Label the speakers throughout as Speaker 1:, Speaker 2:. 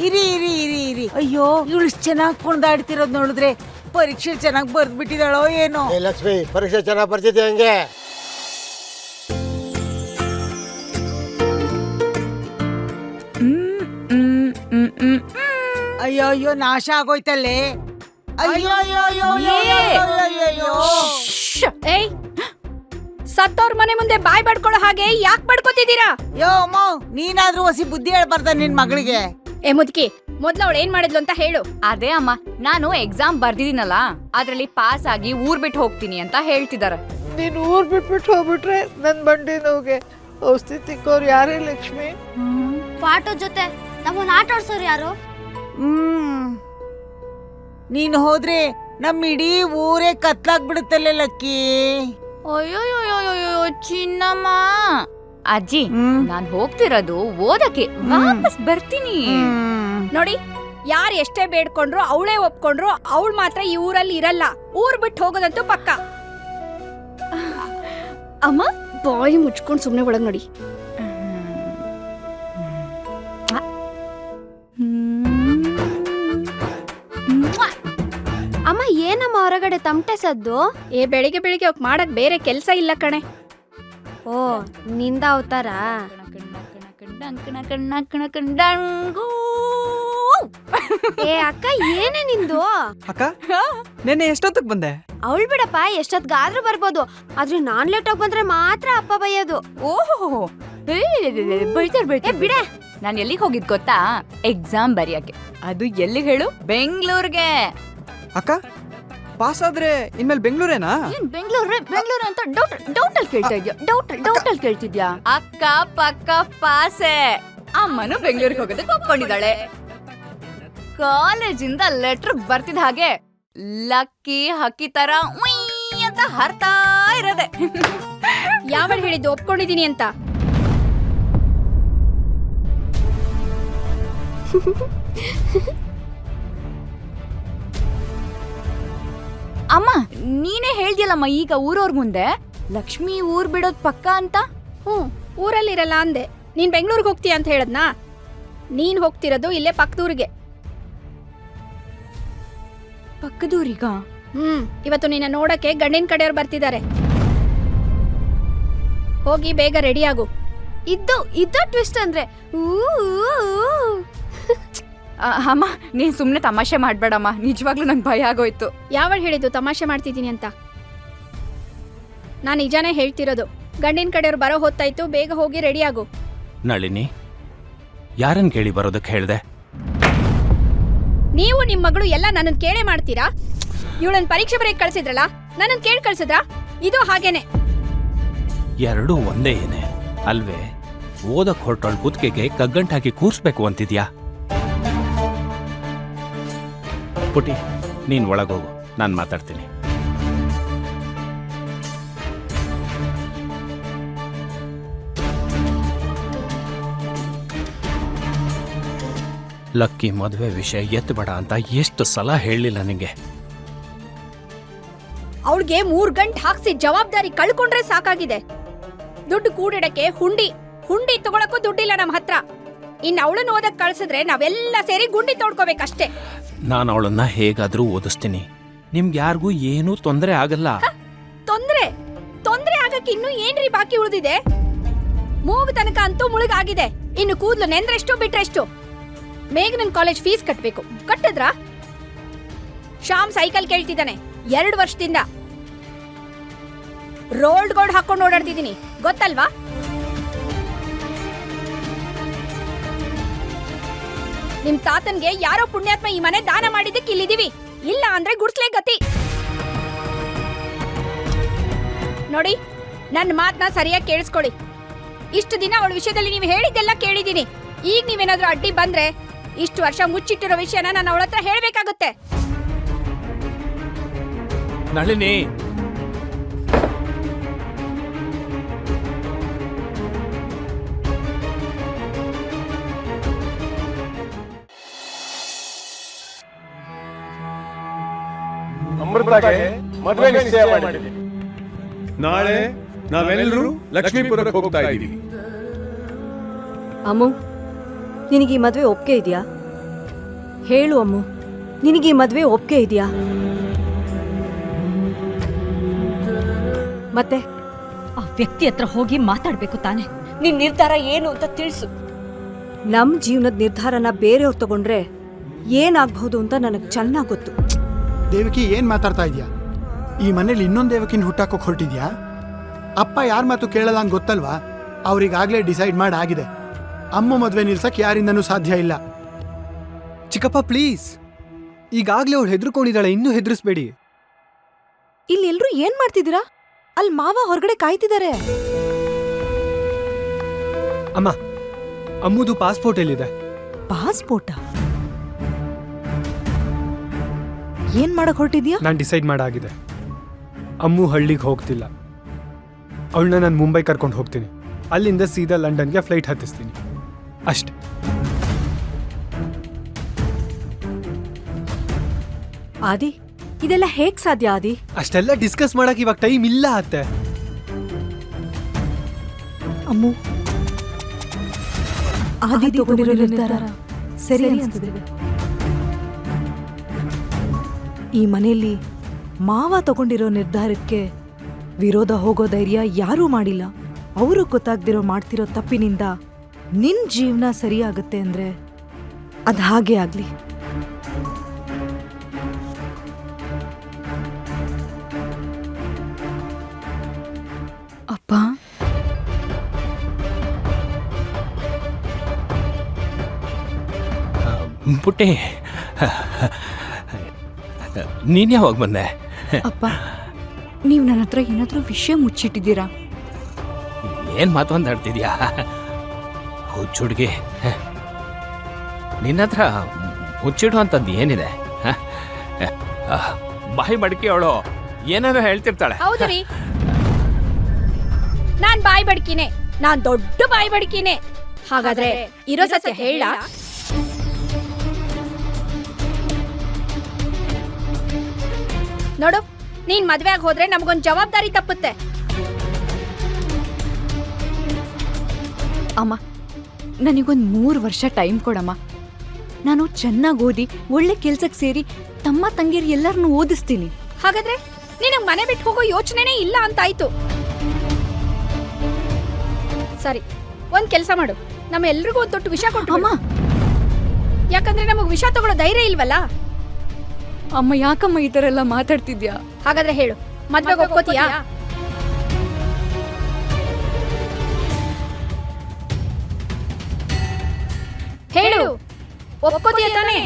Speaker 1: ಇರಿ ಇರಿ ಇರಿ ಇರಿ. ಅಯ್ಯೋ ಇವಳು ಚೆನ್ನಾಗಿ ಕುಣ್ದಾಡ್ತಿರೋದ್ ನೋಡಿದ್ರೆ ಪರೀಕ್ಷೆ ಚೆನ್ನಾಗಿ ಬರ್ದ್ಬಿಟ್ಟಿದಾಳೋ ಏನೋ.
Speaker 2: ಲಕ್ಷ್ಮಿ, ಪರೀಕ್ಷೆ ಚೆನ್ನಾಗಿ ಬರ್ತಿದ್ದೆ ಹಂಗೆ.
Speaker 1: ಅಯ್ಯೋ ಅಯ್ಯೋ ನಾಶ ಆಗೋಯ್ತಲ್ಲೇ. ಅಯ್ಯೋ ಅಯ್ಯೋ ಅಯ್ಯೋ ಅಯ್ಯೋ.
Speaker 3: ಏಯ್, ಸತ್ತೋರ್ ಮನೆ ಮುಂದೆ ಬಾಯ್ ಬಡ್ಕೊಳ್ಳೋ ಹಾಗೆ ಯಾಕೆ ಬಡ್ಕೋತಿದ್ದೀರಾ?
Speaker 1: ಯೋ ಅಮ್ಮ, ನೀನಾದ್ರೂ ಹೊಸಿ ಬುದ್ಧಿ ಹೇಳ್ಬಾರ್ದ ನಿನ್ ಮಗಳಿಗೆ?
Speaker 3: ಏ ಮುದ್ಕಿ, ಮೊದ್ಲು ಅವಳು ಏನ್ ಮಾಡಿದ್ಲು ಅಂತ ಹೇಳು.
Speaker 4: ಅದೇ ಅಮ್ಮ, ನಾನು ಎಕ್ಸಾಮ್ ಬರ್ದಿದ್ದೀನಲ್ಲ, ಅದ್ರಲ್ಲಿ ಪಾಸ್ ಆಗಿ ಊರ್ ಬಿಟ್ಟು ಹೋಗ್ತೀನಿ ಅಂತ ಹೇಳ್ತಿದಾರೆ.
Speaker 5: ನೀನ್ ಊರ್ ಬಿಟ್ಬಿಟ್ಟು ಹೋಗ್ಬಿಟ್ರೆ ನನ್ ಬಂಡಿ ನೋವ್ಗೆ ಔಷಧಿ ತಿಕ್ಕೋರು ಯಾರೇ ಲಕ್ಷ್ಮಿ?
Speaker 6: ಪಾಟೋ ಜೊತೆ ನಮ್ಮನ್ನ ಆಟ ಆಡ್ಸೋರು ಯಾರು?
Speaker 1: ನೀನ್ ಹೋದ್ರೆ ನಮ್ ಇಡೀ ಊರೇ ಕತ್ಲಾಗ್ಬಿಡುತ್ತಲ್ಲೇ ಲಕ್ಕಿ.
Speaker 4: ಅಯ್ಯೋ ಚಿನ್ನಮ್ಮ. ಅಜ್ಜಿ, ನಾನ್ ಹೋಗ್ತಿರೋದು ಓದಕ್ಕೆ, ವಾಪಸ್ ಬರ್ತೀನಿ.
Speaker 3: ನೋಡಿ, ಯಾರು ಎಷ್ಟೇ ಬೇಡ್ಕೊಂಡ್ರು ಅವಳೇ ಒಪ್ಕೊಂಡ್ರು ಅವಳು ಮಾತ್ರ ಈ ಊರಲ್ಲಿ ಇರಲ್ಲ. ಊರ್ ಬಿಟ್ಟು ಹೋಗೋದಂತೂ ಪಕ್ಕ. ಅಮ್ಮ, ಬಾಯಿ ಮುಚ್ಕೊಂಡು ಸುಮ್ನೆ ಒಳಗ್ ನೋಡಿ.
Speaker 6: ಅಮ್ಮ, ಏನಮ್ಮ ಹೊರಗಡೆ ತಮಟೆ ಸದ್ದು?
Speaker 3: ಏ, ಬೆಳಿಗ್ಗೆ ಬೆಳಿಗ್ಗೆ ಅವಕ್ ಮಾಡಕ್ ಬೇರೆ ಕೆಲ್ಸ ಇಲ್ಲ ಕಣೆ.
Speaker 6: ಓ, ನಿಂದ ಅವತಾರ. ಏ ಅಕ್ಕ, ಏನೇ ನಿಂದು?
Speaker 7: ಅಕ್ಕ, ನೆನ್ನೆ ಎಷ್ಟೊತ್ತಿಗೆ ಬಂದೆ?
Speaker 6: ಅವಳು ಬಿಡಪ್ಪ, ಎಷ್ಟೊತ್ಗಾದ್ರೂ ಬರ್ಬೋದು. ಆದ್ರೆ ನಾನ್ ಲೇಟ್ ಆಗಿ ಬಂದ್ರೆ ಮಾತ್ರ ಅಪ್ಪ ಬೈಯೋದು.
Speaker 4: ಓಹೋ, ಬೈತಾರ
Speaker 6: ಬಿಡೆ.
Speaker 4: ನಾನ್ ಎಲ್ಲಿಗೆ ಹೋಗಿದ್ ಗೊತ್ತಾ? ಎಕ್ಸಾಮ್ ಬರೆಯಕ್ಕೆ. ಅದು ಎಲ್ಲಿ ಹೇಳು? ಬೆಂಗಳೂರಿಗೆ.
Speaker 7: ಅಕ್ಕ, ಪಾಸ್ ಆದ್ರೆ ಇನ್ಮೇಲೆ ಬೆಂಗಳೂರೇನಾ?
Speaker 4: ಬೆಂಗಳೂರು ಅಂತ ಡೌಟ್ ಅಲ್ಲಿ ಕೇಳ್ತಾ ಇದ್ಯಾ? ಡೌಟ್ ಅಲ್ಲಿ ಕೇಳ್ತಿದ್ಯಾ? ಅಕ್ಕ ಪಕ್ಕ ಪಾಸೆ. ಅಮ್ಮನು ಬೆಂಗಳೂರಿಗೆ ಹೋಗೋದಕ್ಕೆ ಒಪ್ಕೊಂಡಿದ್ದಾಳೆ. ಕಾಲೇಜಿಂದ ಲೆಟರ್ ಬರ್ತಿದ ಹಾಗೆ ಲಕ್ಕಿ ಹಕ್ಕಿ ತರ ಉಯ್ ಅಂತ ಹರ್ತಾ ಇರದೆ.
Speaker 3: ಯಾವಳು ಹೇಳಿದ್ದು ಒಪ್ಕೊಂಡಿದೀನಿ ಅಂತ?
Speaker 4: ಅಮ್ಮ, ನೀನೇ ಹೇಳ್ದಿಯಲ್ಲಮ್ಮ ಈಗ ಊರವ್ರ ಮುಂದೆ ಲಕ್ಷ್ಮಿ ಊರ್ ಬಿಡೋದ್ ಪಕ್ಕ ಅಂತ.
Speaker 3: ಊರಲ್ಲಿರಲ್ಲ ಅಂದೆ. ನೀನ್ ಬೆಂಗಳೂರಿಗೆ ಹೋಗ್ತೀಯ ಅಂತ ಹೇಳದ್ನಾ? ನೀನ್ ಹೋಗ್ತಿರೋದು ಇಲ್ಲೇ ಪಕ್ಕದೂರಿಗೆ.
Speaker 4: ಪಕ್ಕದೂರಿಗ?
Speaker 3: ಇವತ್ತು ನಿನ್ನ ನೋಡಕ್ಕೆ ಗಂಡಿನ ಕಡೆಯವ್ರು ಬರ್ತಿದ್ದಾರೆ. ಹೋಗಿ ಬೇಗ ರೆಡಿ ಆಗು.
Speaker 6: ಇದ್ದು ಟ್ವಿಸ್ಟ್ ಅಂದ್ರೆ
Speaker 4: ಅಮ್ಮ, ನೀನ್ ಸುಮ್ನೆ ತಮಾಷೆ ಮಾಡ್ಬೇಡಮ್ಮ, ನಿಜವಾಗ್ಲೂ ನಂಗೆ ಭಯ ಆಗೋಯ್ತು.
Speaker 3: ಯಾವಳು ಹೇಳಿದ್ದು ತಮಾಷೆ ಮಾಡ್ತಿದ್ದೀನಿ ಅಂತ? ನಾನು ನಿಜಾನೇ ಹೇಳ್ತಿರೋದು. ಗಂಡಿನ ಕಡೆಯವ್ರು ಬರೋ ಹೊತ್ತಾಯ್ತು, ಬೇಗ ಹೋಗಿ ರೆಡಿ ಆಗು.
Speaker 8: ನಳಿನಿ, ಯಾರನ್ ಕೇಳಿ ಬರೋದಕ್ಕೆ ಹೇಳ್ದೆ?
Speaker 3: ನೀವು ನಿಮ್ ಮಗಳು ಎಲ್ಲ ನನ್ನನ್ ಕೇಳೇ ಮಾಡ್ತೀರಾ? ಇವಳನ್ ಪರೀಕ್ಷೆ ಬರೆಯಕ್ ಕಳ್ಸಿದ್ರಲ್ಲ, ನನ್ನನ್ ಕೇಳಿ ಕಳ್ಸಿದ್ರಾ? ಇದು ಹಾಗೇನೆ.
Speaker 8: ಎರಡೂ ಒಂದೇ ಏನೇ ಅಲ್ವೇ? ಓದಕ್ ಹೊರಟೋಳ್ ಕುತ್ತಿಗೆಗೆ ಕಗ್ಗಂಟಾಕಿ ಕೂರ್ಸ್ಬೇಕು ಅಂತಿದ್ಯಾ? ಪುಟಿ, ನೀನ್ ಒಳಗೋಗು, ನಾನ್ ಮಾತಾಡ್ತೀನಿ. ಲಕ್ಕಿ ಮದುವೆ ವಿಷಯ ಎತ್ತಬೇಡ ಅಂತ ಎಷ್ಟು ಸಲ ಹೇಳಿಲ್ಲ ನಿಂಗೆ?
Speaker 3: ಅವಳಿಗೆ 3 ಗಂಟೆ ಹಾಕ್ಸಿ ಜವಾಬ್ದಾರಿ ಕಳ್ಕೊಂಡ್ರೆ ಸಾಕಾಗಿದೆ. ದುಡ್ಡು ಕೂಡಿಡಕ್ಕೆ ಹುಂಡಿ ತಗೊಳಕ್ಕೂ ದುಡ್ಡಿಲ್ಲ ನಮ್ಮ ಹತ್ರ. ಇನ್ನು ಅವಳನ್ನ ಓದಕ್ ಕಳ್ಸಿದ್ರೆ ನಾವೆಲ್ಲ ಸೇರಿ ಗುಂಡಿ ತೋಡ್ಕೋಬೇಕಷ್ಟೇ.
Speaker 8: ನಾನು ಅವಳನ್ನ ಹೇಗಾದ್ರೂ ಓದಿಸ್ತೀನಿ. ನಿಮ್ಗೆ ಯಾರಿಗೂ ಏನೂ ತೊಂದರೆ ಆಗಲ್ಲ.
Speaker 3: ತೊಂದ್ರೆ ಆಗಕ್ಕೆ ಇನ್ನು ಏನ್ರಿ ಬಾಕಿ ಉಳಿದಿದೆ? ಮೂಗು ತನಕ ಅಂತೂ ಮುಳುಗಾಗಿದೆ. ಇನ್ನು ಕೂದ್ಲು ನೆಂದ್ರೆಷ್ಟು ಬಿಟ್ರೆಷ್ಟು? ಮೇಘನನ್ ಕಾಲೇಜ್ ಫೀಸ್ ಕಟ್ಬೇಕು, ಕಟ್ಟಿದ್ರಾ? ಶ್ಯಾಮ್ ಸೈಕಲ್ ಕೇಳ್ತಿದ್ದಾನೆ 2 ವರ್ಷದಿಂದ. ರೋಲ್ಡ್ ಗೋಲ್ಡ್ ಹಾಕೊಂಡು ಓಡಾಡ್ತಿದ್ದೀನಿ, ಗೊತ್ತಲ್ವಾ? ನಿಮ್ ತಾತನ್ಗೆ ಯಾರೋ ಪುಣ್ಯಾತ್ಮ ಈ ಮನೆ ದಾನ ಮಾಡಿದ್ದಕ್ಕೆ ಇಲ್ಲಿದೀವಿ. ಇಲ್ಲ ಅಂದ್ರೆ ಗುಡ್ಸ್ಲೇ ಗತಿ. ನೋಡಿ, ನನ್ನ ಮಾತನ್ನ ಸರಿಯಾಗಿ ಕೇಳಿಸ್ಕೊಳ್ಳಿ. ಇಷ್ಟು ದಿನ ಅವಳ ವಿಷಯದಲ್ಲಿ ನೀವು ಹೇಳಿದ್ದೆಲ್ಲ ಕೇಳಿದೀನಿ. ಈಗ ನೀವೇನಾದ್ರೂ ಅಡ್ಡಿ ಬಂದ್ರೆ ಇಷ್ಟು ವರ್ಷ ಮುಚ್ಚಿಟ್ಟಿರೋ ವಿಷಯನ ನಾನು ಅವಳ ಹತ್ರ ಹೇಳ್ಬೇಕಾಗುತ್ತೆ.
Speaker 8: ನಳಿನಿ,
Speaker 9: ಅಮೃತಾಗೆ ಮದುವೆ ನಿಶ್ಚಯ ಮಾಡಿದ್ದೀವಿ. ನಾಳೆ ನಾವೆಲ್ಲರೂ ಲಕ್ಷ್ಮೀಪುರಕ್ಕೆ ಹೋಗ್ತಾ ಇದ್ದೀವಿ.
Speaker 10: ಅಮ್ಮು, ನಿನಗೆ ಈ ಮದುವೆ ಒಪ್ಪಿಗೆ ಇದೆಯಾ?
Speaker 4: ಹೇಳು ಅಮ್ಮು, ನಿನಗೆ ಈ ಮದ್ವೆ ಒಪ್ಪಿಗೆ ಇದೆಯಾ? ಮತ್ತೆ
Speaker 10: ಆ ವ್ಯಕ್ತಿ ಹತ್ರ ಹೋಗಿ ಮಾತಾಡ್ಬೇಕು ತಾನೆ. ನಿನ್ ನಿರ್ಧಾರ ಏನು ಅಂತ ತಿಳಿಸು.
Speaker 4: ನಮ್ ಜೀವನದ ನಿರ್ಧಾರನ ಬೇರೆಯವ್ರು ತಗೊಂಡ್ರೆ ಏನಾಗ್ಬಹುದು ಅಂತ ನನಗೆ ಚೆನ್ನಾಗ್ ಗೊತ್ತು.
Speaker 11: ದೇವಕಿ ಏನ್ ಮಾತಾಡ್ತಾ ಇದೀಯಾ? ಈ ಮನೇಲಿ ಇನ್ನೊಂದು ದೇವಕಿನ ಹುಟ್ಟಾಕೋಕ್ ಹೊರಟಿದ್ಯಾ? ಅಪ್ಪ ಯಾರ ಮಾತು ಕೇಳಲ್ಲ ಅಂತ ಗೊತ್ತಲ್ವಾ? ಅವ್ರಿಗಾಗ್ಲೇ ಡಿಸೈಡ್ ಮಾಡಿ ಆಗಿದೆ. ಅಮ್ಮ ಮದ್ವೆ ನಿಲ್ಸಕ್ ಯಾರಿಂದನೂ ಸಾಧ್ಯ ಇಲ್ಲ.
Speaker 7: ಚಿಕ್ಕಪ್ಪ ಪ್ಲೀಸ್, ಈಗಾಗ್ಲೇ ಅವಳು ಹೆದರ್ಕೊಂಡಿದ್ದಾಳೆ, ಇನ್ನೂ ಹೆದರ್ಸ್ಬೇಡಿ.
Speaker 4: ಇಲ್ಲಿ ಎಲ್ರೂ ಏನ್ ಮಾಡ್ತಿದ್ದೀರಾ? ಅಲ್ಲಿ ಮಾವ ಹೊರಗಡೆ ಕಾಯ್ತಿದ್ದಾರೆ.
Speaker 7: ಅಮ್ಮ, ಅಮ್ಮುದು ಪಾಸ್ಪೋರ್ಟ್ ಎಲ್ಲಿದೆ?
Speaker 4: ಪಾಸ್ಪೋರ್ಟ? ಏನ್ ಮಾಡಕ್ ಹೊರಟಿದ್ಯಾ?
Speaker 7: ನಾನು ಡಿಸೈಡ್ ಮಾಡಾಗಿದೆ. ಅಮ್ಮು ಹಳ್ಳಿಗೆ ಹೋಗ್ತಿಲ್ಲ. ಅವಳನ್ನ ನಾನು ಮುಂಬೈ ಕರ್ಕೊಂಡು ಹೋಗ್ತೀನಿ. ಅಲ್ಲಿಂದ ಸೀದಾ ಲಂಡನ್ಗೆ ಫ್ಲೈಟ್ ಹತ್ತಿಸ್ತೀನಿ ಅಷ್ಟೆ.
Speaker 4: ಆದಿ, ಇದೆಲ್ಲ ಹೇಗ್ ಸಾಧ್ಯ ಆದಿ?
Speaker 7: ಅಷ್ಟೆಲ್ಲ ಡಿಸ್ಕಸ್ ಮಾಡಕ್ ಇವಾಗ ಟೈಮ್ ಇಲ್ಲ ಅತ್ತೆ.
Speaker 4: ಅಮ್ಮು, ಆದಿ ತಗೊಂಡಿರೋ ನಿರ್ಧಾರ ಸರಿ ಅನಿಸ್ತಿದೆ. ಈ ಮನೆಯಲ್ಲಿ ಮಾವ ತಗೊಂಡಿರೋ ನಿರ್ಧಾರಕ್ಕೆ ವಿರೋಧ ಹೋಗೋ ಧೈರ್ಯ ಯಾರೂ ಮಾಡಿಲ್ಲ. ಅವರು ಗೊತ್ತಾಗ್ದಿರೋ ಮಾಡ್ತಿರೋ ತಪ್ಪಿನಿಂದ ನಿನ್ ಜೀವನ ಸರಿಯಾಗತ್ತೆ ಅಂದ್ರೆ ಅದ್ ಹಾಗೆ ಆಗ್ಲಿ. ಅಪ್ಪ,
Speaker 8: ಪುಟ್ಟಿ, ನೀನ್ ಯಾವಾಗ ಬಂದೆ?
Speaker 4: ಅಪ್ಪ, ನೀವ್ ನನ್ನ ಹತ್ರ ಏನಾದ್ರೂ ವಿಷಯ ಮುಚ್ಚಿಟ್ಟಿದ್ದೀರಾ?
Speaker 8: ಏನ್ ಮಾತು ಅಂತಾಡ್ತಿದ್ಯಾ ಹುಚ್ಚುಡ್ಗಿ? ನಿನ್ನ ಹತ್ರ ಮುಚ್ಚಿಡುವಂಥದ್ದು ಏನಿದೆ? ಬಾಯಿ ಮಡಕಿ ಅವಳು ಏನಾದ್ರು ಹೇಳ್ತಿರ್ತಾಳೆ.
Speaker 3: ಹೌದು ರೀ, ನಾನ್ ಬಾಯಿ ಬಡ್ಕಿನೇ, ನಾನ್ ದೊಡ್ಡ ಬಾಯಿ ಬಡ್ಕಿನೇ. ಹಾಗಾದ್ರೆ ಇರೋ ಸತ್ಯ ಹೇಳ. ನೋಡು, ನೀನ್ ಮದ್ವೆ ಆಗಿ ಹೋದ್ರೆ ನಮಗೊಂದ್ ಜವಾಬ್ದಾರಿ ತಪ್ಪುತ್ತೆ.
Speaker 4: ಅಮ್ಮ, ನನಗೊಂದು 3 ವರ್ಷ ಟೈಮ್ ಕೊಡಮ್ಮ. ನಾನು ಚೆನ್ನಾಗಿ ಓದಿ ಒಳ್ಳೆ ಕೆಲ್ಸಕ್ಕೆ ಸೇರಿ ತಮ್ಮ ತಂಗಿಯರು ಎಲ್ಲರನ್ನೂ ಓದಿಸ್ತೀನಿ.
Speaker 3: ಹಾಗಾದ್ರೆ ನಿನಗ್ ಮನೆ ಬಿಟ್ಟು ಹೋಗೋ ಯೋಚನೆನೇ ಇಲ್ಲ ಅಂತಾಯ್ತು. ಸರಿ, ಒಂದ್ ಕೆಲ್ಸ ಮಾಡು, ನಮ್ಮ ಎಲ್ರಿಗೂ ಒಂದ್ ದೊಡ್ಡ ವಿಷ ಕೊಟ್ಟು.
Speaker 4: ಅಮ್ಮ,
Speaker 3: ಯಾಕಂದ್ರೆ ನಮಗ್ ವಿಷ ತಗೊಳ್ಳೋ ಧೈರ್ಯ ಇಲ್ವಲ್ಲ.
Speaker 4: ಅಮ್ಮ ಯಾಕಮ್ಮ ಈ ತರ ಎಲ್ಲ ಮಾತಾಡ್ತಿದ್ಯಾ?
Speaker 3: ಹಾಗಾದ್ರೆ ಹೇಳು, ಮದ್ವೆಗೆ ಒಪ್ಕೋತೀಯಾ? ಹೇಳು, ಒಪ್ಕೋತೀಯ ತಾನೇ?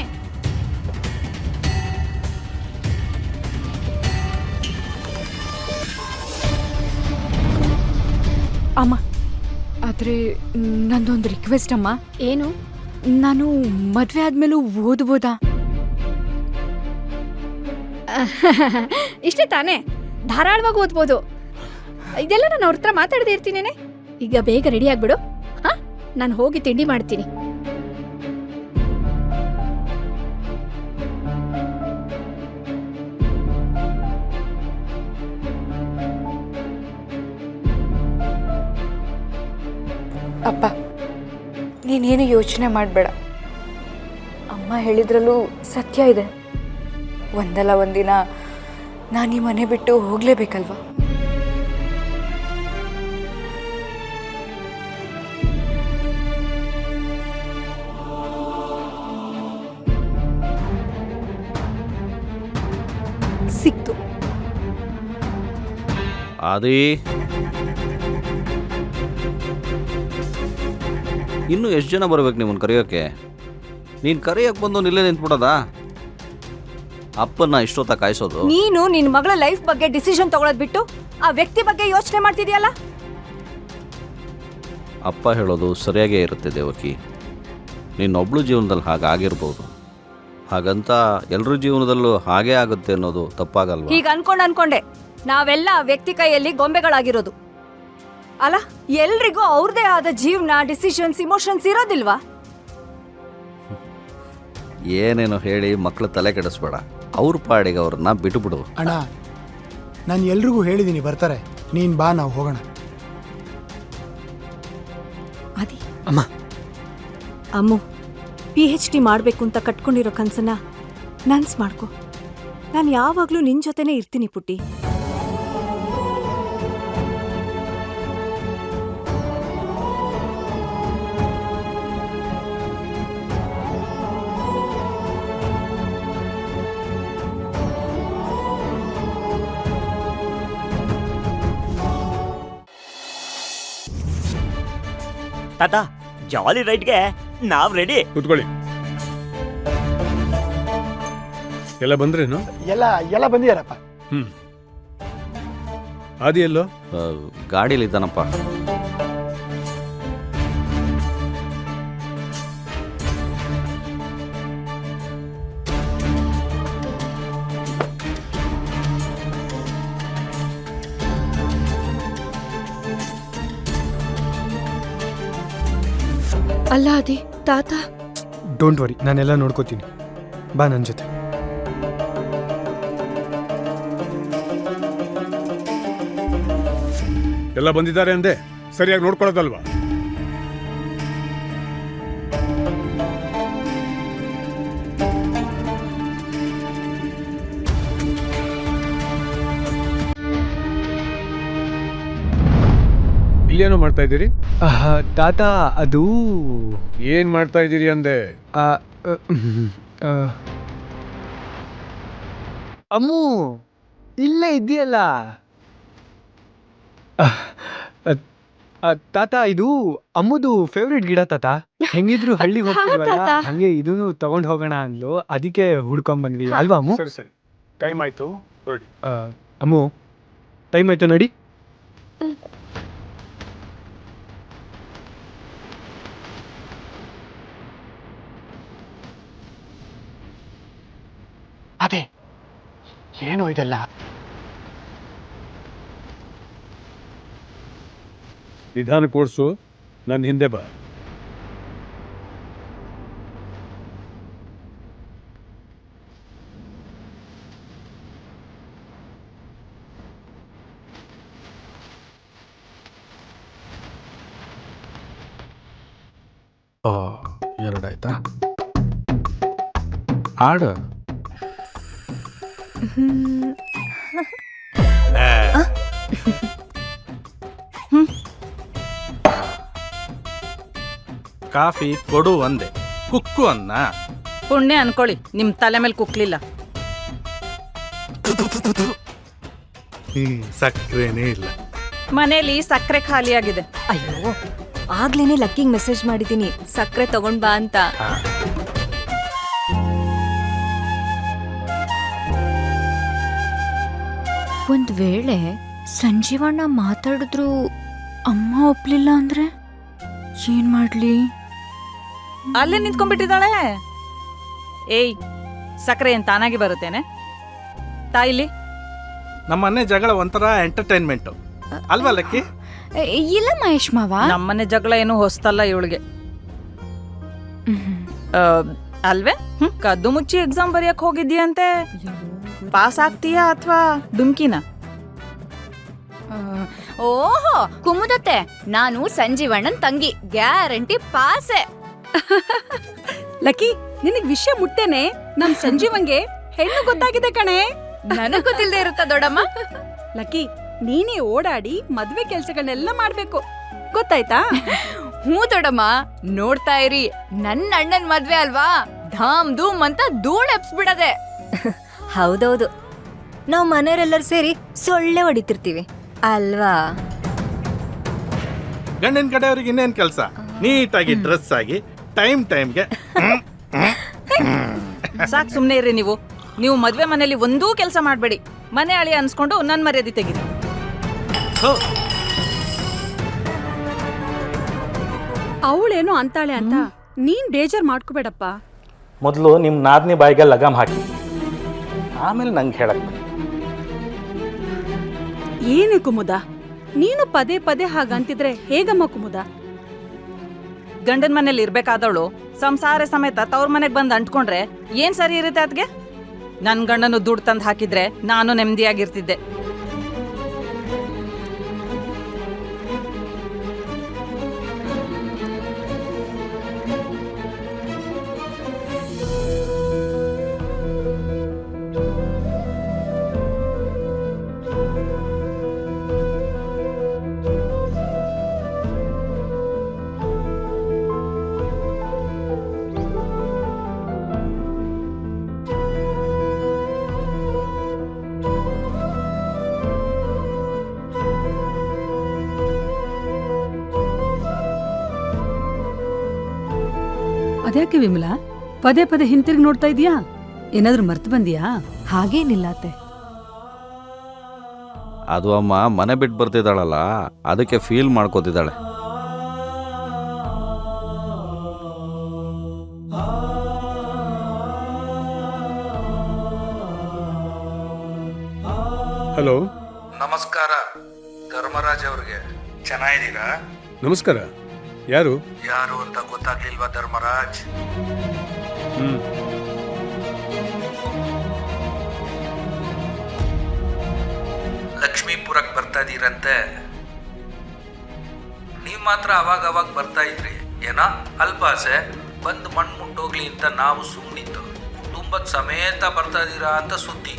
Speaker 4: ಅಮ್ಮ, ಆದ್ರೆ ನಂದೊಂದು ರಿಕ್ವೆಸ್ಟ್ ಅಮ್ಮ.
Speaker 3: ಏನು?
Speaker 4: ನಾನು ಮದ್ವೆ ಆದ್ಮೇಲೂ ಓದ್ಬೋದಾ?
Speaker 3: ಇಷ್ಟೇ ತಾನೇ, ಧಾರಾಳವಾಗಿ ಓದ್ಬೋದು. ಇದೆಲ್ಲ ನಾನು ಅವ್ರ ಹತ್ರ ಮಾತಾಡದೇ ಇರ್ತೀನೇನೆ. ಈಗ ಬೇಗ ರೆಡಿ ಆಗ್ಬಿಡು. ಹಾ, ನಾನು ಹೋಗಿ ತಿಂಡಿ ಮಾಡ್ತೀನಿ.
Speaker 12: ಅಪ್ಪ, ನೀನೇನು ಯೋಚನೆ ಮಾಡಬೇಡ. ಅಮ್ಮ ಹೇಳಿದ್ರಲ್ಲೂ ಸತ್ಯ ಇದೆ. ಒಂದಲ್ಲ ಒಂದಿನ ನಾನು ಈ ಮನೆ ಬಿಟ್ಟು ಹೋಗಲೇಬೇಕಲ್ವಾ?
Speaker 4: ಸಿಕ್ತು.
Speaker 13: ಆದಿ, ಇನ್ನು ಎಷ್ಟು ಜನ ಬರ್ಬೇಕು ನಿಮ್ಮನ್ನು ಕರೆಯೋಕ್ಕೆ? ನೀನು ಕರೆಯೋಕ್ಕೆ ಬಂದು ನಿಲ್ಲೇ ನಿಂತ್ಬಿಡೋದಾ? ಅಪ್ಪನ್ನ ಇಷ್ಟೊತ್ತ ಕಾಯಿಸೋದು?
Speaker 4: ನೀನು ನಿನ್ ಮಗಳ ಲೈಫ್ ಬಗ್ಗೆ ಡಿಸಿಷನ್ ತಗೊಳೋದ್ ಬಿಟ್ಟು ಆ ವ್ಯಕ್ತಿ ಬಗ್ಗೆ ಯೋಚನೆ ಮಾಡ್ತಿದ್ಯಲ್ಲ?
Speaker 13: ಅಪ್ಪ ಹೇಳೋದು ಸರಿಯಾಗೇ ಇರುತ್ತೆ ದೇವಕಿ. ನಿನ್ನೊಬ್ಳು ಜೀವನದಲ್ಲಿ ಹಾಗಾಗಿರ್ಬೋದು, ಹಾಗಂತ ಎಲ್ಲರ ಜೀವನದಲ್ಲೂ ಹಾಗೇ ಆಗುತ್ತೆ ಅನ್ನೋದು ತಪ್ಪಾಗಲ್ವಾ?
Speaker 4: ಈಗ ಅನ್ಕೊಂಡೆ ನಾವೆಲ್ಲ ಆ ವ್ಯಕ್ತಿ ಕೈಯಲ್ಲಿ ಗೊಂಬೆಗಳಾಗಿರೋದು ಅಲ್ಲ. ಎಲ್ರಿಗೂ ಅವ್ರದೇ ಆದ ಜೀವನ, ಡಿಸಿಷನ್ಸ್, ಇಮೋಷನ್ಸ್ ಇರೋದಿಲ್ವಾ?
Speaker 13: ಏನೇನೋ ಹೇಳಿ ಮಕ್ಕಳು ತಲೆ ಕೆಡಿಸ್ಬೇಡ. ಅವ್ರ ಪಾಡಿಗೆ ಅವ್ರನ್ನ ಬಿಟ್ಟುಬಿಡು.
Speaker 11: ಅಣ್ಣ, ನಾನು ಎಲ್ರಿಗೂ ಹೇಳಿದ್ದೀನಿ ಬರ್ತಾರೆ, ನೀನ್ ಬಾ, ನಾವು ಹೋಗೋಣ.
Speaker 4: ಆದಿ,
Speaker 7: ಅಮ್ಮ,
Speaker 4: ಅಮ್ಮು,
Speaker 10: PhD ಮಾಡಬೇಕು ಅಂತ ಕಟ್ಕೊಂಡಿರೋ ಕನಸನ್ನ ನನ್ಸ್ ಮಾಡ್ಕೊ. ನಾನು ಯಾವಾಗಲೂ ನಿನ್ನ ಜೊತೆನೇ ಇರ್ತೀನಿ ಪುಟ್ಟಿ.
Speaker 14: ತಾತ, ಜಾಲಿ ರೈಡ್ಗೆ ನಾವ್ ರೆಡಿ.
Speaker 9: ಕೂತ್ಕೊಳ್ಳಿ. ಎಲ್ಲ ಬಂದ್ರೇನು?
Speaker 11: ಎಲ್ಲ ಬಂದಿದ್ದಾರಪ್ಪ.
Speaker 9: ಆದಿ ಎಲ್ಲೋ?
Speaker 13: ಗಾಡೀಲಿದ್ದಾನಪ್ಪ.
Speaker 3: ಅಲ್ಲ ಅದಿ, ತಾತ.
Speaker 7: ಡೋಂಟ್ ವರಿ, ನಾನೆಲ್ಲ ನೋಡ್ಕೋತೀನಿ. ಬಾ ನನ್ನ ಜೊತೆ.
Speaker 9: ಎಲ್ಲ ಬಂದಿದ್ದಾರೆ ಅಂದೆ, ಸರಿಯಾಗಿ ನೋಡ್ಕೊಳ್ಳೋದಲ್ವಾ? ಇಲ್ಲೇನೋ ಮಾಡ್ತಾ ಇದ್ದೀರಿ?
Speaker 7: ತಾತ, ಅದು
Speaker 9: ಏನ್ ಮಾಡ್ತಾ ಇದ್ದೀರಿ ಅಂದೆ?
Speaker 7: ಅಮ್ಮು ಇಲ್ಲೇ ಇದೆಯಲ್ಲ. ತಾತ, ಇದು ಅಮ್ಮುದು ಫೇವ್ರೆಟ್ ಗಿಡ ತಾತ. ಹೆಂಗಿದ್ರು ಹಳ್ಳಿಗೆ ಹೋಗ್ತೀವಲ್ಲ, ಹಂಗೆ ಇದನ್ನು ತಗೊಂಡ್ ಹೋಗೋಣ ಅಂದ್ಲು, ಅದಕ್ಕೆ ಹುಡ್ಕೊಂಡ್ ಬಂದ್ವಿ ಅಲ್ವಾ ಅಮ್ಮು?
Speaker 9: ಸರಿ ಸರಿ, ಟೈಮ್ ಆಯ್ತು, ಹೊರಡಿ.
Speaker 7: ಅಮ್ಮು, ಟೈಮ್ ಆಯ್ತು ನೋಡಿ.
Speaker 11: ಅದೇ ಏನೋ ಇದೆಲ್ಲ.
Speaker 9: ನಿಧಾನ ಕೋರ್ಸು, ನನ್ನ ಹಿಂದೆ ಬಾ.
Speaker 13: ಎರಡಾಯ್ತಾ? ಆಡು.
Speaker 8: ಕಾಫಿ ಕೊಡು ಅಂದೆ, ಕುಕ್ಕು ಅನ್ನ.
Speaker 1: ಪುಣ್ಯ ಅನ್ಕೊಳ್ಳಿ, ನಿಮ್ ತಲೆ ಮೇಲೆ ಕುಕ್ಲಿಲ್ಲ.
Speaker 8: ಸಕ್ಕರೆನೇ ಇಲ್ಲ
Speaker 1: ಮನೇಲಿ, ಸಕ್ಕರೆ ಖಾಲಿಯಾಗಿದೆ.
Speaker 10: ಅಯ್ಯೋ, ಆಗ್ಲೇನೆ ಲಕ್ಕಿಂಗ್ ಮೆಸೇಜ್ ಮಾಡಿದ್ದೀನಿ, ಸಕ್ಕರೆ ತಗೊಂಡ್ ಬಾ ಅಂತ.
Speaker 12: ಒಂದ್ ವೇಳೆ ಸಂಜೀವಣ್ಣ ಮಾತಾಡಿದ್ರು ಅಮ್ಮ ಒಪ್ಲಿಲ್ಲ ಅಂದ್ರೆ ಏನ್ ಮಾಡ್ಲಿ?
Speaker 1: ಅಲ್ಲೇ ನಿಂತ್ಕೊಂಡ್ಬಿಟ್ಟಿದ್ದಾಳೆ. ಏಯ್, ಸಕ್ಕರೆ ಏನ್ ತಾನಾಗಿ ಬರುತ್ತೇನೆ? ತಾಯಿಲಿ
Speaker 8: ನಮ್ಮನೆ ಜಗಳ ಒಂಥರ ಎಂಟರ್ಟೈನ್ಮೆಂಟ್ ಅಲ್ವಾ ಲಕ್ಕಿ?
Speaker 12: ಇಲ್ಲ ಮಹೇಶ್ ಮಾವ,
Speaker 1: ನಮ್ಮನೆ ಜಗಳ ಏನು ಹೊಸ್ತಲ್ಲ ಇವಳಿಗೆ, ಅಲ್ವೇ? ಕದ್ದು ಮುಚ್ಚಿ ಎಕ್ಸಾಮ್ ಬರೆಯಕ್ ಹೋಗಿದ್ಯಂತೆ. ಪಾಸ್ ಆಗ್ತೀಯಾ ಅಥವಾ ಡುಮ್ಕಿನ?
Speaker 12: ಓಹೋ ಕುಮುದತ್ತೆ, ನಾನು ಸಂಜೀವಣ್ಣನ್ ತಂಗಿ, ಗ್ಯಾರಂಟಿ ಪಾಸೆ.
Speaker 3: ಲಕ್ಕಿ, ನಿನಗ್ ವಿಷಯ ಮುಟ್ಟೇನೆ, ನಮ್ ಸಂಜೀವಂಗೆ ಹೆಣ್ಣು ಗೊತ್ತಾಗಿದೆ ಕಣೆ.
Speaker 12: ನನಗ್ ಗೊತ್ತಿಲ್ದೆ ಇರುತ್ತಾ ದೊಡ್ಡಮ್ಮ?
Speaker 3: ಲಕ್ಕಿ, ನೀನೇ ಓಡಾಡಿ ಮದ್ವೆ ಕೆಲ್ಸಗಳನ್ನೆಲ್ಲ ಮಾಡ್ಬೇಕು, ಗೊತ್ತಾಯ್ತಾ?
Speaker 12: ಹ್ಞೂ ದೊಡ್ಡಮ್ಮ, ನೋಡ್ತಾ ಇರಿ, ನನ್ನ ಅಣ್ಣನ್ ಮದ್ವೆ ಅಲ್ವಾ, ಧಾಮ್ ಧೂಮ್ ಅಂತ ಧೂಳ್ ಎಪ್ಸ್ಬಿಡದೆ.
Speaker 10: ಹೌದೌದು, ನಾವು ಮನೆಯವರೆಲ್ಲರೂ ಸೇರಿ ಸೊಳ್ಳೆ ಹೊಡಿತಿರ್ತೀವಿ ಅಲ್ವಾ?
Speaker 8: ಗಂಡನ ಕಡೆಯವ್ರಿಗೆ ಇನ್ನೇನ್ ಕೆಲಸ? ನೀಟಾಗಿ ಡ್ರೆಸ್ ಆಗಿ ಟೈಮ್ಗೆ.
Speaker 1: ಸಾಕ್, ಸುಮ್ನೆ ಇರ್ರಿ ನೀವು. ನೀವು ಮದ್ವೆ ಮನೇಲಿ ಒಂದೂ ಕೆಲಸ ಮಾಡ್ಬೇಡಿ. ಮನೆ ಅಳಿ ಅನ್ಸ್ಕೊಂಡು ನನ್ ಮರ್ಯಾದೆ ತೆಗೀರಿ.
Speaker 3: ಅವಳೇನೋ ಅಂತಾಳೆ ಅಂತ ನೀನ್ ಬೇಜಾರ್ ಮಾಡ್ಕೋಬೇಡಪ್ಪ.
Speaker 8: ಮೊದಲು ನಿಮ್ಮ ನಾದ್ನಿ ಬಾಯಿಗೆ ಲಗಾಮ್ ಹಾಕಿ, ಆಮೇಲೆ ನಂಗೆ ಹೇಳಕ್.
Speaker 3: ಏನು ಕುಮುದ, ನೀನು ಪದೇ ಪದೇ ಹಾಗಂತಿದ್ರೆ ಹೇಗಮ್ಮ ಕುಮುದ?
Speaker 1: ಗಂಡನ್ ಮನೇಲಿ ಇರ್ಬೇಕಾದವಳು ಸಂಸಾರ ಸಮೇತ ತವ್ರ ಮನೆಗ್ ಬಂದ್ ಅಂಟ್ಕೊಂಡ್ರೆ ಏನ್ ಸರಿ ಇರುತ್ತೆ ಅದ್ಗೆ? ನನ್ ಗಂಡನು ದುಡ್ಡು ತಂದು ಹಾಕಿದ್ರೆ ನಾನು ನೆಮ್ಮದಿಯಾಗಿರ್ತಿದ್ದೆ. ಅದ್ಯಾಕೆ ವಿಮಲಾ ಪದೇ ಪದೇ ಹಿಂತಿರುಗಿ ನೋಡ್ತಾ ಇದೀಯಾ? ಏನಾದ್ರೂ ಮರ್ತು ಬಂದಿಯಾ?
Speaker 4: ಹಾಗೇನಿಲ್ಲ ಅತ್ತೆ.
Speaker 13: ಅದು ಅಮ್ಮ ಮನೆ ಬಿಟ್ಟು ಬರ್ತಿದ್ದಾಳಲ್ಲ, ಅದಕ್ಕೆ ಫೀಲ್ ಮಾಡ್ಕೋತಿದ್ದಾಳೆ.
Speaker 9: ಹಲೋ,
Speaker 15: ನಮಸ್ಕಾರ ಧರ್ಮರಾಜ್ ಅವ್ರಿಗೆ. ಚೆನ್ನಾಗಿದ್ದೀರಾ?
Speaker 9: ನಮಸ್ಕಾರ. ಯಾರು?
Speaker 15: ಯಾರು ಅಂತ ಗೊತ್ತಾಗ್ಲಿಲ್ವಾ ಧರ್ಮರಾಜ್? ಲಕ್ಷ್ಮೀಪುರಕ್ಕೆ ಬರ್ತಾ ಇದೀರಂತೆ. ನೀವ್ ಮಾತ್ರ ಅವಾಗ ಬರ್ತಾ ಇದ್ರಿ. ಏನೋ ಅಲ್ಪ ಆಸೆ, ಬಂದು ಮಣ್ಣು ಮುಟ್ಟೋಗ್ಲಿ ಅಂತ ನಾವು ಸುಮ್ಮನಿದ್ದು. ಕುಟುಂಬದ ಸಮೇತ ಬರ್ತಾ ಇದೀರಾ ಅಂತ ಸುದ್ದಿ.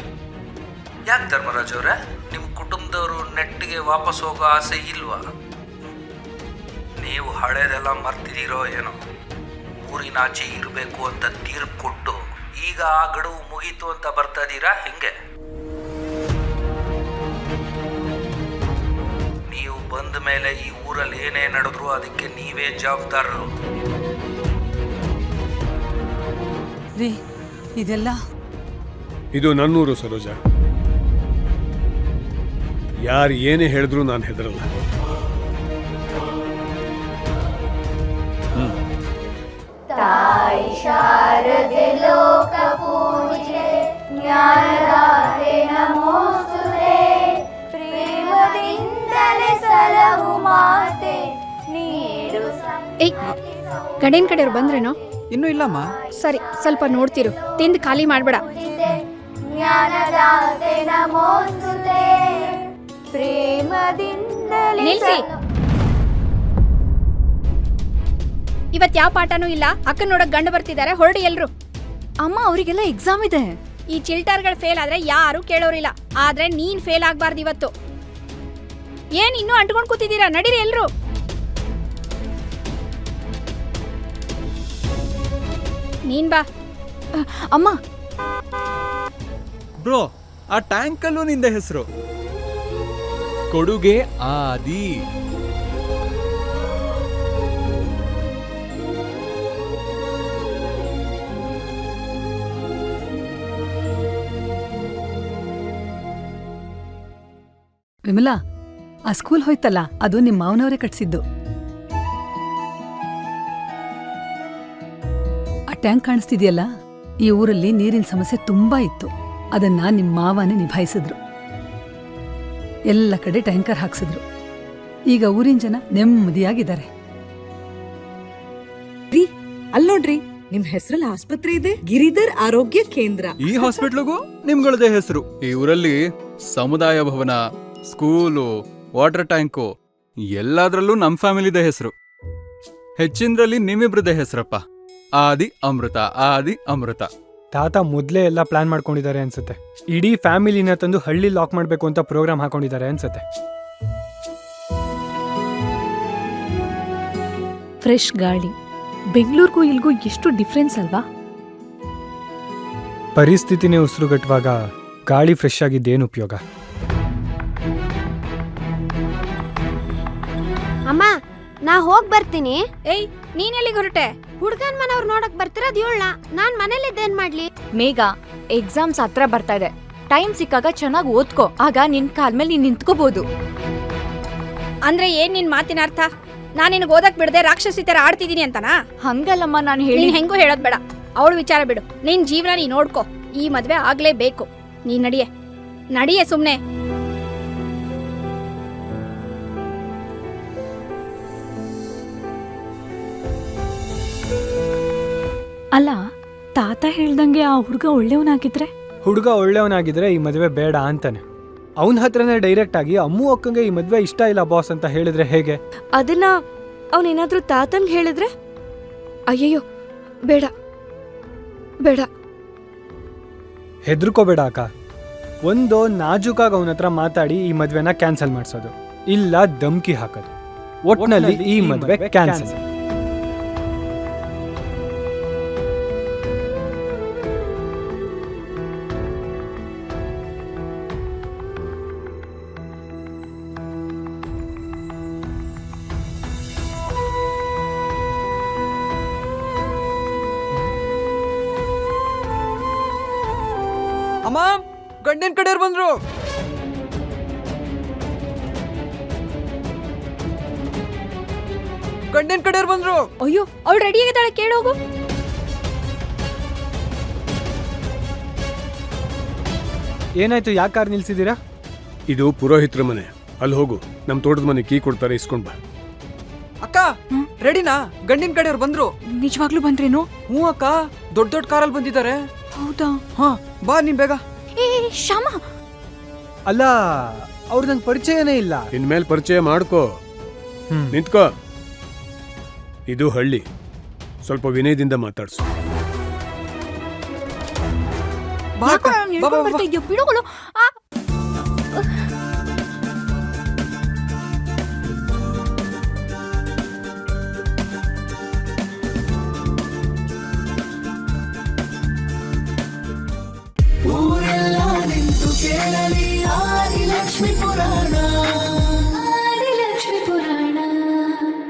Speaker 15: ಯಾಕೆ ಧರ್ಮರಾಜ್ ಅವ್ರೆ, ನಿಮ್ಮ ಕುಟುಂಬದವರು ನೆಟ್ಟಿಗೆ ವಾಪಸ್ ಹೋಗೋ ಆಸೆ ಇಲ್ವಾ? ನೀವು ಹಳೇದೆಲ್ಲ ಮರ್ತಿದ್ದೀರೋ ಏನೋ. ಊರಿನಾಚೆ ಇರಬೇಕು ಅಂತ ತೀರ್ಪು ಕೊಟ್ಟು ಈಗ ಆ ಗಡುವು ಮುಗೀತು ಅಂತ ಬರ್ತಾ ಇದ್ದೀರಾ ಹೆಂಗೆ? ನೀವು ಬಂದ ಮೇಲೆ ಈ ಊರಲ್ಲಿ ಏನೇ ನಡೆದ್ರು ಅದಕ್ಕೆ ನೀವೇ ಜವಾಬ್ದಾರರು.
Speaker 1: ರೀ, ಇದೆಲ್ಲ
Speaker 9: ಇದು ನನ್ನೂರು ಸರೋಜ. ಯಾರು ಏನೇ ಹೇಳಿದ್ರು ನಾನು ಹೆದರಲ್ಲ.
Speaker 6: ತಾಯಿ ಶಾರದೆ ಲೋಕ ಪೂಜೆ ಜ್ಞಾನದಾತೆ ನಮೋಸ್ತುತೆ ಪ್ರೇಮದಿಂದಲೇ ಸಲಹು ಮಾತೆ ನೀಡು.
Speaker 3: ಏಯ್, ಗಂಡಿನ ಕಡೆಯವ್ರು ಬಂದ್ರೇನೋ?
Speaker 16: ಇನ್ನೂ ಇಲ್ಲಮ್ಮ.
Speaker 3: ಸರಿ, ಸ್ವಲ್ಪ ನೋಡ್ತಿರು, ತಿಂದು ಖಾಲಿ ಮಾಡ್ಬೇಡ.
Speaker 6: ಜ್ಞಾನದಾತೆ ನಮೋಸ್ತುತೆ ಪ್ರೇಮದಿಂದಲೇ.
Speaker 3: ನಿಲ್ಸಿ. ಇವತ್ ಯಾವ ಪಾಠನೂ ಇಲ್ಲ. ಅಕ್ಕ ನೋಡಕ್ ಗಂಡು ಬರ್ತಿದ್ದಾರೆ, ಹೊರಡಿ ಎಲ್ರು.
Speaker 12: ಅಮ್ಮ, ಅವರಿಗೆಲ್ಲ ಎಕ್ಸಾಮ್ ಇದೆ.
Speaker 3: ಈ ಚಿಲ್ಟರ್ಗಳು ಫೇಲ್ ಆದ್ರೆ ಯಾರು ಕೇಳೋರಿಲ್ಲ, ಆದ್ರೆ ನೀನ್ ಫೇಲ್ ಆಗ್ಬಾರ್ದು ಇವತ್ತು. ಏನ್ ಇನ್ನೂ ಅಂಟ್ಕೊಂಡ್ ಕೂತಿದ್ದೀರಾ? ನಡೀರಿ ಎಲ್ರು. ನೀನ್ ಬಾ.
Speaker 12: ಅಮ್ಮ,
Speaker 16: ಬ್ರೋ, ಆ ಟ್ಯಾಂಕಲ್ಲೂ ನಿಂದ ಹೆಸರು ಕೊಡುಗೆ ಆದಿ.
Speaker 1: ವಿಮಲಾ, ಆ ಸ್ಕೂಲ್ ಹೋಯ್ತಲ್ಲ, ಅದು ನಿಮ್ಮ ಮಾವನವರೇ ಕಟ್ಸಿದ್ದು. ಆ ಟ್ಯಾಂಕ್ ಕಾಣಿಸ್ತಿದ್ಯಲ್ಲ, ಈ ಊರಲ್ಲಿ ನೀರಿನ ಸಮಸ್ಯೆ ತುಂಬಾ ಇತ್ತು. ಅದನ್ನ ನಿಮ್ಮ ಮಾವನೇ ನಿಭಾಯಿಸಿದ್ರು. ಎಲ್ಲ ಕಡೆ ಟ್ಯಾಂಕರ್ ಹಾಕ್ಸಿದ್ರು. ಈಗ ಊರಿನ ಜನ ನೆಮ್ಮದಿಯಾಗಿದ್ದಾರೆ.
Speaker 4: ಅಲ್ ನೋಡ್ರಿ, ನಿಮ್ ಹೆಸರಲ್ಲಿ ಆಸ್ಪತ್ರೆ ಇದೆ, ಗಿರಿಧರ್ ಆರೋಗ್ಯ ಕೇಂದ್ರ.
Speaker 16: ಈ ಹಾಸ್ಪಿಟ್ಲಿಗೂ ನಿಮ್ಗಳದೇ ಹೆಸರು. ಈ ಊರಲ್ಲಿ ಸಮುದಾಯ ಭವನ, ಸ್ಕೂಲು, ವಾಟರ್ ಟ್ಯಾಂಕು ಎಲ್ಲಾದ್ರಲ್ಲೂ ನಮ್ ಫ್ಯಾಮಿಲಿದೆ ಹೆಸರು. ಹೆಚ್ಚಿನದ್ರಲ್ಲಿ ನಿಮ್ಮಿಬ್ರದೇ ಹೆಸರಪ್ಪ, ಆದಿ ಅಮೃತ, ಆದಿ ಅಮೃತ.
Speaker 7: ತಾತ ಮೊದಲೇ ಎಲ್ಲ ಪ್ಲಾನ್ ಮಾಡ್ಕೊಂಡಿದ್ದಾರೆ ಅನ್ಸುತ್ತೆ. ಇಡೀ ಫ್ಯಾಮಿಲಿನ ತಂದು ಹಳ್ಳಿ ಲಾಕ್ ಮಾಡಬೇಕು ಅಂತ ಪ್ರೋಗ್ರಾಮ್ ಹಾಕೊಂಡಿದ್ದಾರೆ ಅನ್ಸುತ್ತೆ.
Speaker 10: ಫ್ರೆಶ್ ಗಾಳಿ. ಬೆಂಗಳೂರಿಗೂ ಇಲ್ಗೂ ಎಷ್ಟು ಡಿಫ್ರೆನ್ಸ್ ಅಲ್ವಾ?
Speaker 7: ಪರಿಸ್ಥಿತಿನೇ ಉಸಿರುಗಟ್ಟುವಾಗ ಗಾಳಿ ಫ್ರೆಶ್ ಆಗಿದ್ದೇನು ಉಪಯೋಗ?
Speaker 6: ಅಮ್ಮ, ನಾ ಹೋಗ್ ಬರ್ತೀನಿ.
Speaker 3: ಏಯ್, ನೀನ್ ಎಲ್ಲಿಗೆ ಹೊರಟೆ?
Speaker 6: ಹುಡ್ಗನ್ ಮನೆಯವ್ರು ನೋಡಕ್ ಬರ್ತಿರೋದ್ ಇವಳನ್ನ. ನಾನ್ ಮನೇಲಿದ್ದೇನ್ ಮಾಡ್ಲಿ?
Speaker 12: ಮೇಘ, ಎಕ್ಸಾಮ್ಸ್ ಹತ್ರ ಬರ್ತಾ ಇದೆ. ಟೈಮ್ ಸಿಕ್ಕಾಗ ಚೆನ್ನಾಗಿ ಓದ್ಕೋ, ಆಗ ನಿನ್ ಕಾಲ್ ಮೇಲೆ ನೀನ್ ನಿಂತ್ಕೋಬಹುದು.
Speaker 3: ಅಂದ್ರೆ ಏನ್ ನಿನ್ ಮಾತಿನ ಅರ್ಥ? ನಾನ್ ನಿನಗೆ ಓದಕ್ ಬಿಡದೆ ರಾಕ್ಷಸಿ ತರ ಆಡ್ತಿದೀನಿ ಅಂತನಾ?
Speaker 12: ಹಂಗಲ್ಲಮ್ಮ, ನಾನು ಹೇಳಿ.
Speaker 3: ನೀನ್ ಹೆಂಗೂ ಹೇಳೋದ್ ಬೇಡ. ಅವಳು ವಿಚಾರ ಬಿಡು, ನಿನ್ ಜೀವನ ನೀ ನೋಡ್ಕೋ. ಈ ಮದ್ವೆ ಆಗ್ಲೇಬೇಕು. ನೀನ್ ನಡಿಯೇ ಸುಮ್ನೆ.
Speaker 10: ಅಲ್ಲ, ತಾತ ಹೇಳ್ದಂಗೆ ಆ ಹುಡುಗ ಒಳ್ಳೆಯವನಾಗಿದ್ರೆ?
Speaker 7: ಹುಡುಗ ಒಳ್ಳೆಯವನಾಗಿದ್ರೆ ಈ ಮದುವೆ ಬೇಡ ಅಂತಾನೆ. ಅವನ ಹತ್ರನೇ ಡೈರೆಕ್ಟ್ ಆಗಿ ಅಮ್ಮು ಅಕ್ಕಂಗೆ ಈ ಮದುವೆ ಇಷ್ಟ ಇಲ್ಲ ಬಾಸ್ ಅಂತ ಹೇಳಿದ್ರೆ ಹೇಗೆ?
Speaker 10: ಅದನ್ನ ಅವನೇನಾದ್ರೂ ತಾತನ್ಗೆ ಹೇಳಿದ್ರೆ? ಅಯ್ಯಯ್ಯೋ, ಬೇಡ ಬೇಡ.
Speaker 7: ಹೆದರ್ಕೋಬೇಡ ಅಕ್ಕ. ಒಂದು ನಾಜೂಕಾಗಿ ಅವನ ಹತ್ರ ಮಾತಾಡಿ ಈ ಮದ್ವೆನ ಕ್ಯಾನ್ಸಲ್ ಮಾಡಿಸೋದು, ಇಲ್ಲ ಧಮ್ಕಿ ಹಾಕೋದು. ಒಟ್ನಲ್ಲಿ ಈ ಮದ್ವೆ ಕ್ಯಾನ್ಸಲ್.
Speaker 17: ಅಮ್ಮ ಗಂಡಿನ ಕಡೆಯವ್ರು ಬಂದ್ರು. ಗಂಡಿನ ಕಡೆಯವ್ರು ಬಂದ್ರು.
Speaker 3: ಅಯ್ಯೋ ಅವಳು ರೆಡಿ ಆಗಿದ್ದಾಳೆ, ಕೇಳೋಗು.
Speaker 7: ಏನಾಯ್ತು? ಯಾಕೆ ಕಾರ್ ನಿಲ್ಸಿದ್ದೀರಾ?
Speaker 9: ಇದು ಪುರೋಹಿತ್ರ ಮನೆ. ಅಲ್ಲಿ ಹೋಗು, ನಮ್ಮ ತೋಟದ ಮನೆ ಕೀ ಕೊಡ್ತಾರೆ, ಇಸ್ಕೊಂಡ್ ಬಾ.
Speaker 17: ಅಕ್ಕ ರೆಡಿನಾ? ಗಂಡಿನ ಕಡೆಯವ್ರು ಬಂದ್ರು.
Speaker 12: ನಿಜವಾಗ್ಲೂ ಬಂದ್ರೇನು?
Speaker 17: ಹ್ಞೂ ಅಕ್ಕ, ದೊಡ್ಡ ದೊಡ್ಡ ಕಾರಲ್ಲಿ ಬಂದಿದ್ದಾರೆ.
Speaker 12: ಹೌದಾ?
Speaker 17: ಹಾ ಬಾ ನೀನ್ ಬೇಗ.
Speaker 12: ಏ ಶ್ಯಾಮ,
Speaker 7: ಅಲ್ಲ, ಅವ್ರು ನಂಗೆ ಪರಿಚಯನೇ ಇಲ್ಲ.
Speaker 9: ಇನ್ಮೇಲೆ ಪರಿಚಯ ಮಾಡ್ಕೋ. ನಿಂತ್ಕೋ. ಇದು ಹಳ್ಳಿ, ಸ್ವಲ್ಪ ವಿನಯದಿಂದ ಮಾತಾಡ್ಸು.
Speaker 17: ಬಾ ಅಕ್ಕ, ಬಾ, ಬಾ, ಬಾ.
Speaker 3: ಬಿಡುಗಳು.
Speaker 18: ಊರೆಲ್ಲ ನಿಂತು ಕೇಳಲಿ ಆದಿಲಕ್ಷ್ಮೀಪುರ